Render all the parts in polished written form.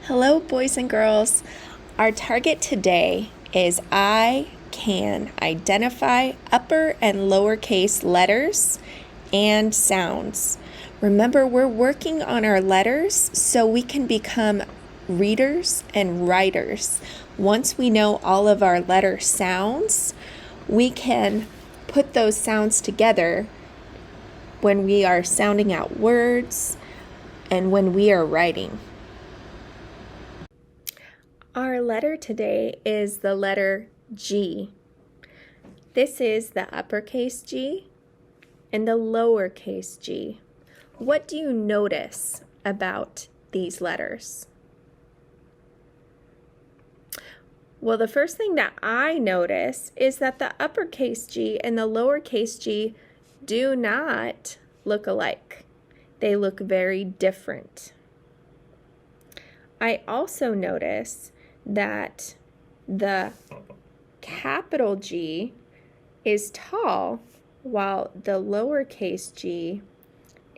Hello, boys and girls. Our target today is I can identify upper and lowercase letters and sounds. Remember, we're working on our letters so we can become readers and writers. Once we know all of our letter sounds, we can put those sounds together when we are sounding out words and when we are writing. Our letter today is the letter G. This is the uppercase G and the lowercase g. What do you notice about these letters? Well, the first thing that I notice is that the uppercase G and the lowercase g do not look alike. They look very different. I also notice that the capital G is tall while the lowercase g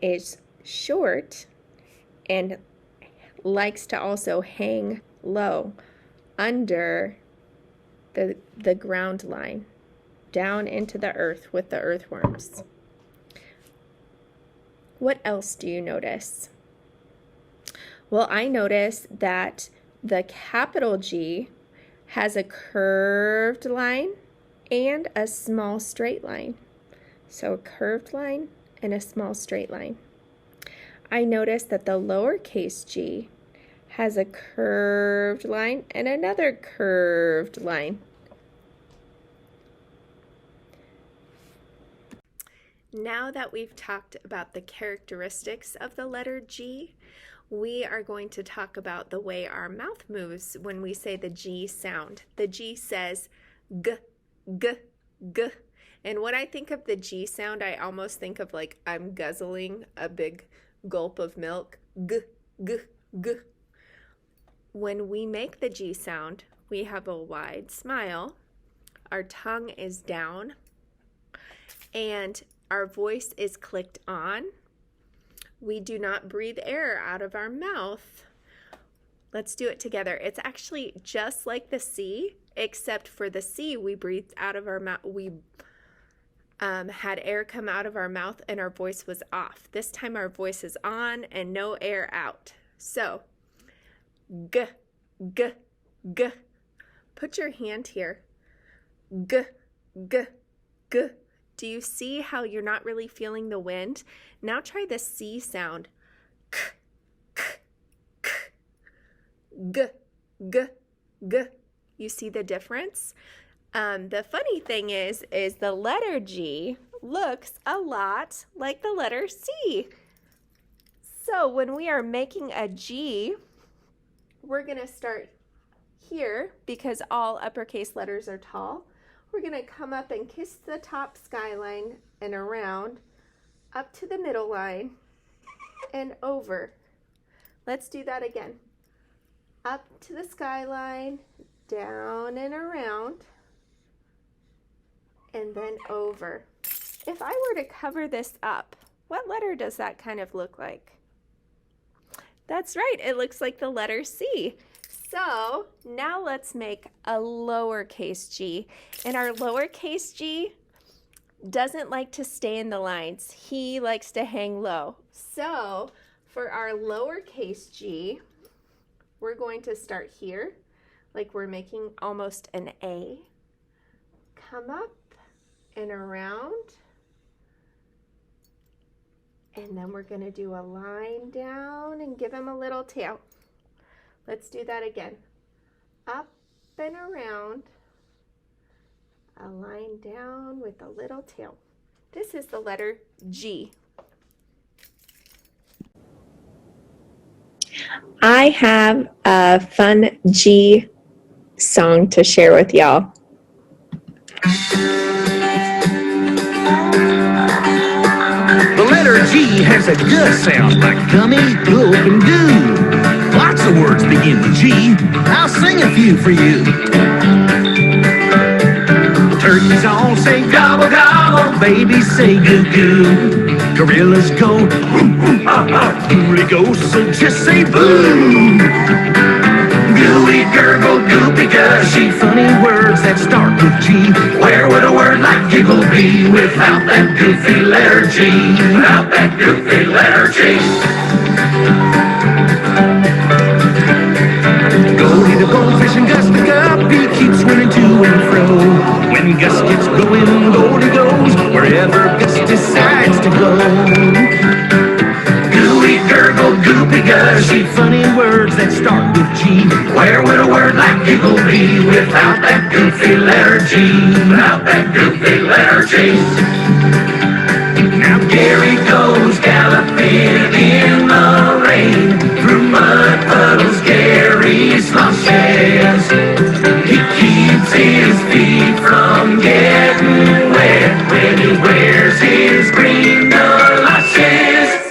is short and likes to also hang low under the ground line, down into the earth with the earthworms. What else do you notice? Well, I notice that the capital G has a curved line and a small straight line. So a curved line and a small straight line. I notice that the lowercase g has a curved line and another curved line. Now that we've talked about the characteristics of the letter G, we are going to talk about the way our mouth moves when we say the G sound. The G says g, g, g. And when I think of the G sound, I almost think of like I'm guzzling a big gulp of milk. G, g, g. When we make the G sound, we have a wide smile. Our tongue is down and our voice is clicked on. We do not breathe air out of our mouth. Let's do it together. It's actually just like the C, except for the C, we breathed out of our mouth. We had air come out of our mouth and our voice was off. This time our voice is on and no air out. So, g, g, g. Put your hand here. G, g, g. Do you see how you're not really feeling the wind? Now try the C sound. K, k, k. G, g, g. You see the difference? The funny thing is the letter G looks a lot like the letter C. So when we are making a G, we're going to start here because all uppercase letters are tall. We're going to come up and kiss the top skyline and around, up to the middle line, and over. Let's do that again. Up to the skyline, down and around, and then over. If I were to cover this up, what letter does that kind of look like? That's right, it looks like the letter C. So now let's make a lowercase g. And our lowercase g doesn't like to stay in the lines. He likes to hang low. So for our lowercase g, we're going to start here, like we're making almost an A. Come up and around. And then we're going to do a line down and give him a little tail. Let's do that again. Up and around, a line down with a little tail. This is the letter G. I have a fun G song to share with y'all. The letter G has a G sound like gummy, gulp, and goo. Lots of words begin with G. I'll sing a few for you. Turkeys all say gobble gobble, babies say goo goo. Gorillas go, ooh, ooh, ah, ah. Hooli ghosts so just say boo. Gooey, gurgle, goopy, gushy, funny words that start with G. Where would a word like giggle be without that goofy letter G? Without that goofy letter G. Goldie the goldfish and Gus the guppy keep swimming to and fro. When Gus gets going, Goldie goes wherever Gus decides to go. Gooey, gurgle, goopy, gushy, funny words that start with G. Where would a word like giggle be without that goofy letter G? Without that goofy letter G. Now Gary goes galloping in the rain. Through mud puddles Gary sloshes. He keeps his feet from getting wet when he wears his green galoshes.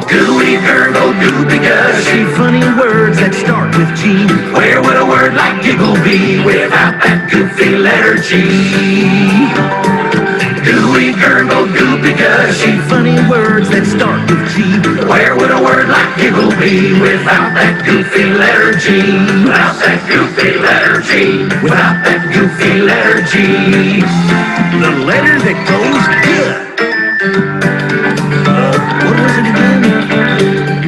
Gooey, gurgle, goopy, gushy, funny words that start with G. Where would a word like giggle be without that goofy letter G? Gooey, gurgle, goopy, gushy, funny words that start with G. Where would a word like giggle be without that goofy letter G? Without that goofy letter G. Without that goofy letter G. The letter that goes good. What was it again?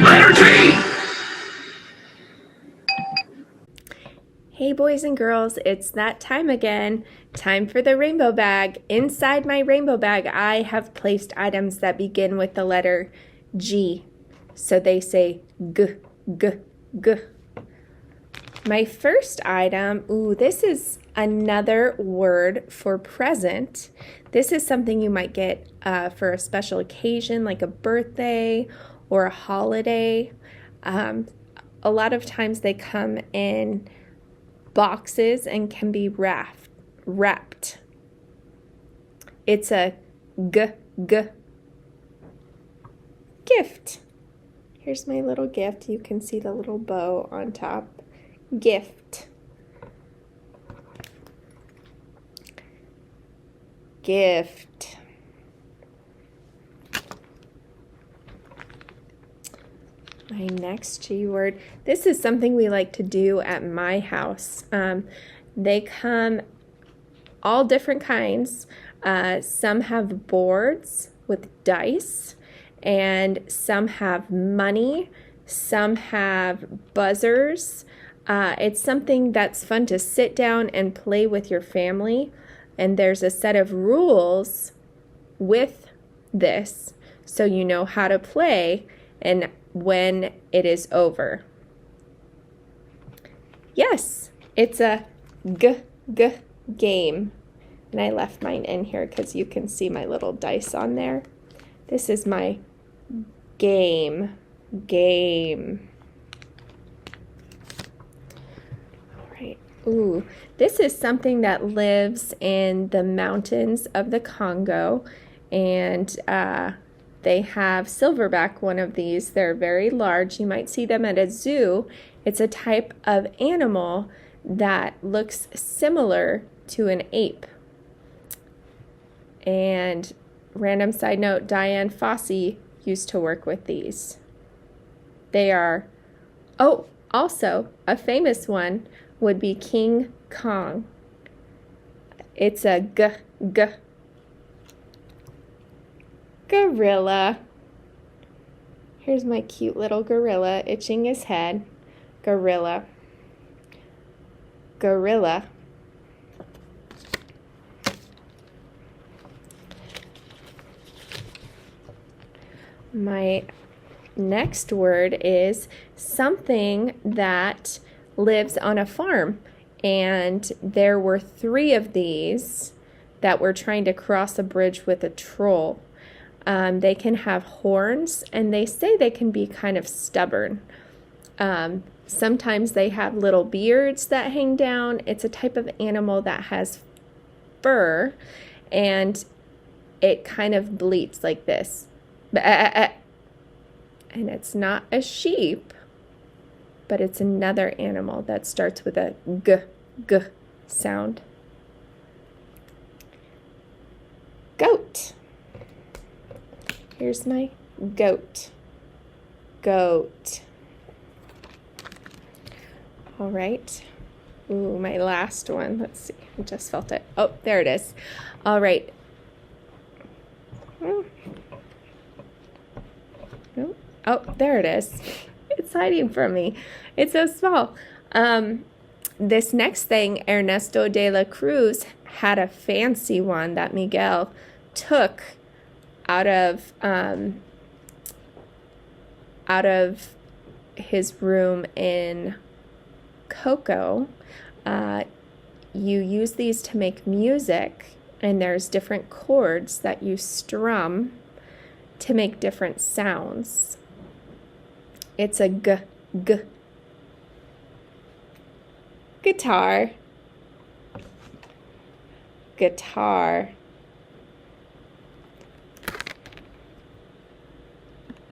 Letter G! Hey boys and girls, it's that time again. Time for the rainbow bag. Inside my rainbow bag, I have placed items that begin with the letter G. So they say G, G, G. My first item, this is another word for present. This is something you might get for a special occasion like a birthday or a holiday. A lot of times they come in boxes and can be wrapped. It's a gift. Here's my little gift. You can see the little bow on top. Gift. Gift. My next G word. This is something we like to do at my house. They come all different kinds. Some have boards with dice, and some have money. Some have buzzers. It's something that's fun to sit down and play with your family. And there's a set of rules with this so you know how to play and when it is over. Yes, it's a game. And I left mine in here because you can see my little dice on there. This is my game. All right. This is something that lives in the mountains of the Congo, and they have silverback, one of these. They're very large. You might see them at a zoo. It's a type of animal that looks similar to an ape. And random side note, Dian Fossey used to work with these. They are, also a famous one would be King Kong. It's a gorilla. Here's my cute little gorilla itching his head. Gorilla. My next word is something that lives on a farm. And there were 3 of these that were trying to cross a bridge with a troll. They can have horns, and they say they can be kind of stubborn. Sometimes they have little beards that hang down. It's a type of animal that has fur, and it kind of bleats like this. And it's not a sheep, but it's another animal that starts with a g sound. Goat. Here's my goat. All right. Ooh, my last one. Let's see. I just felt it. Oh, there it is. All right. Oh, there it is. It's hiding from me. It's so small. This next thing, Ernesto de la Cruz had a fancy one that Miguel took out of his room in Coco. You use these to make music, and there's different chords that you strum to make different sounds. It's a guitar.